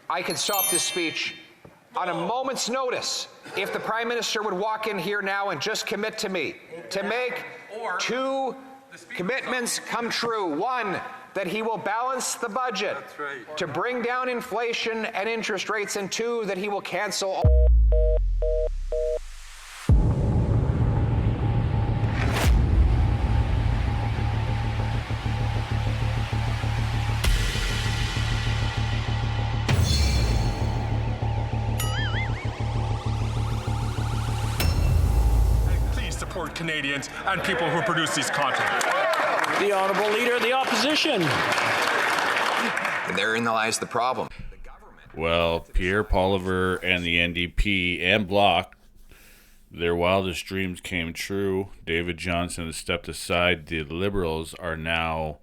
I could stop this speech on a moment's notice if the Prime Minister would walk in here now and just commit to me to make two commitments come true. One, that he will balance the budget to bring down inflation and interest rates, and two, that he will cancel all support Canadians and people who produce these content. The Honourable Leader of the Opposition. And therein lies the problem. Well, Pierre Poilievre and the NDP and Bloc, their wildest dreams came true. David Johnston has stepped aside. The Liberals are now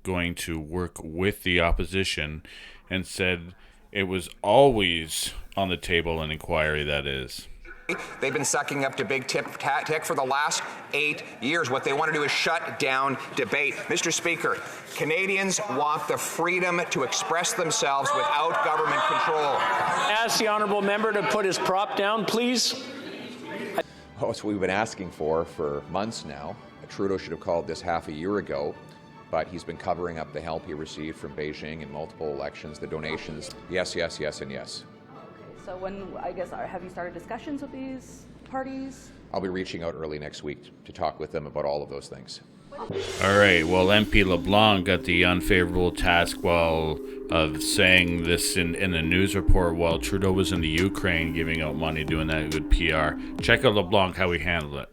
going to work with the opposition and said it was always on the table, an inquiry that is. They've been sucking up to big tick for the last 8 years. What they want to do is shut down debate. Mr. Speaker, Canadians want the freedom to express themselves without government control. Ask the honourable member to put his prop down, please. Oh, it's what we've been asking for months now. Trudeau should have called this half a year ago, but he's been covering up the help he received from Beijing in multiple elections, the donations. Yes, yes, yes, and yes. So when, I guess, have you started discussions with these parties? I'll be reaching out early next week to talk with them about all of those things. All right, well, MP Leblanc got the unfavorable task of saying this in the news report while Trudeau was in the Ukraine giving out money, doing that good PR. Check out Leblanc, how he handled it.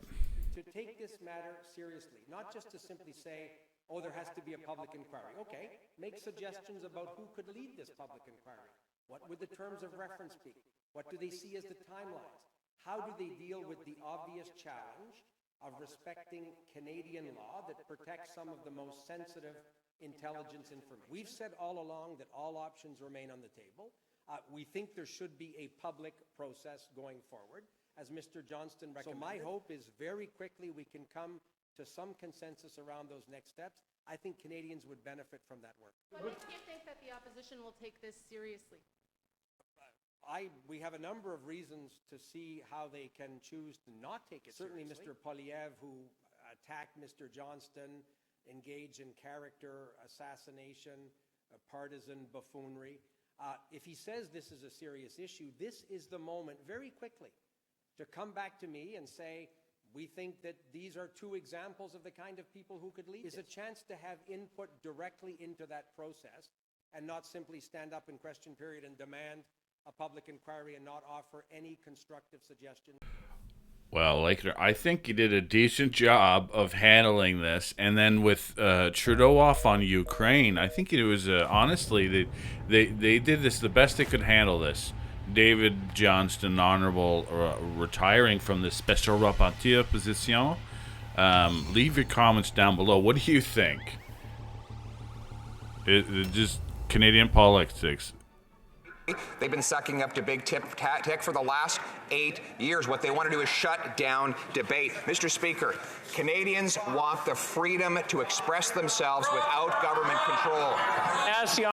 To take this matter seriously, not just to simply say, oh, there has to be a public inquiry. Okay, make suggestions about who could lead this public inquiry. What would the terms of reference be? What do they see as the timelines? How do they deal with the obvious challenge of respecting Canadian law that protects some of the most sensitive intelligence information? We've said all along that all options remain on the table. We think there should be a public process going forward, as Mr. Johnston recommended. So my hope is very quickly we can come to some consensus around those next steps. I think Canadians would benefit from that work. What makes you think that the opposition will take this seriously? We have a number of reasons to see how they can choose to not take it seriously. Certainly Mr. Poilievre, who attacked Mr. Johnston, engaged in character assassination, partisan buffoonery. If he says this is a serious issue, this is the moment very quickly to come back to me and say, we think that these are two examples of the kind of people who could lead. It's a chance to have input directly into that process and not simply stand up in question period and demand a public inquiry and not offer any constructive suggestion. Well, I think he did a decent job of handling this. And then with Trudeau off on Ukraine, I think it was, honestly, they did this the best they could handle this. David Johnston, honorable, retiring from the special rapporteur position. Leave your comments down below. What do you think? Just Canadian politics. They've been sucking up to big tick for the last 8 years. What they want to do is shut down debate. Mr. Speaker, Canadians want the freedom to express themselves without government control. Ask the